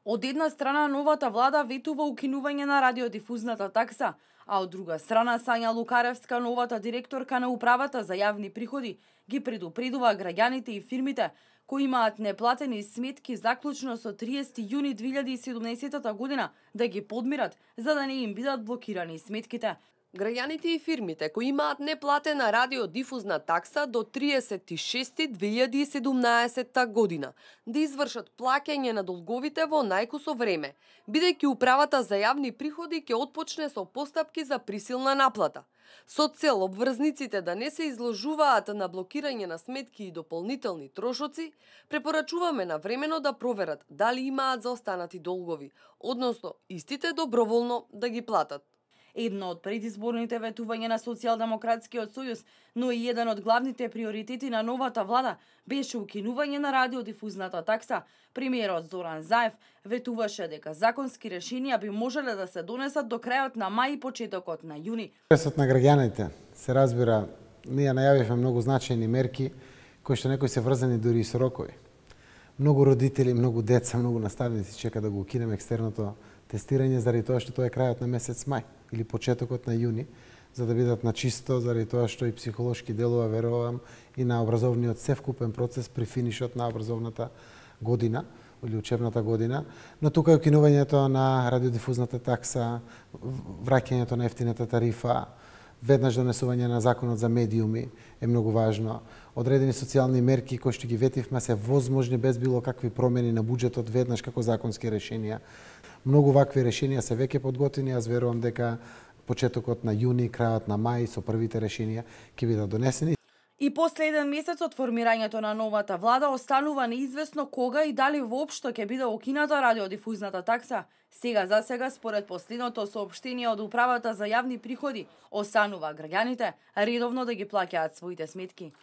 Од една страна новата влада ветува укинување на радиодифузната такса, а од друга страна Сања Лукаревска, новата директорка на управата за јавни приходи, ги предупредува граѓаните и фирмите кои имаат неплатени сметки заклучно со 30 јуни 2017 година да ги подмират, за да не им бидат блокирани сметките. Граѓаните и фирмите кои имаат неплатена радиодифузна такса до 30.6.2017 година да извршат плаќање на долговите во најкусо време, бидејќи управата за јавни приходи ќе отпочне со постапки за присилна наплата. Со цел обврзниците да не се изложуваат на блокирање на сметки и дополнителни трошоци, препорачуваме навремено да проверат дали имаат заостанати долгови, односно истите доброволно да ги платат. Едно од предизборните ветувања на Социјалдемократскиот сојуз, но и еден од главните приоритети на новата влада беше укинување на радиодифузната такса. Премиерот Зоран Заев ветуваше дека законски решенија би можеле да се донесат до крајот на мај и почетокот на јуни. Интересот на граѓаните се разбира, ние најавивме многу значајни мерки кои што некои се врзани дури и со рокови. Многу родители, многу деца, многу наставници чека да го укинеме екстерното тестирање заради тоа што тоа е крајот на месец мај или почетокот на јуни, за да бидат на чисто, заради тоа што и психолошки делува, верувам, и на образовниот севкупен процес при финишот на образовната година или учебната година, но тука е укинувањето на радиодифузната такса, враќањето на ефтината тарифа, веднаш донесување на законот за медиуми е многу важно. Одредени социјални мерки кои што ги ветивме се возможни без било какви промени на буџетот веднаш како законски решенија. Многу вакви решенија се веќе подготвени, аз верувам дека почетокот на јуни, крајот на мај со првите решенија ќе бидат донесени. И после еден месец од формирањето на новата влада останува неизвестно кога и дали воопшто ќе биде укината радиодифузната такса. Сега според последното соопштение од управата за јавни приходи, останува граѓаните редовно да ги плаќаат своите сметки.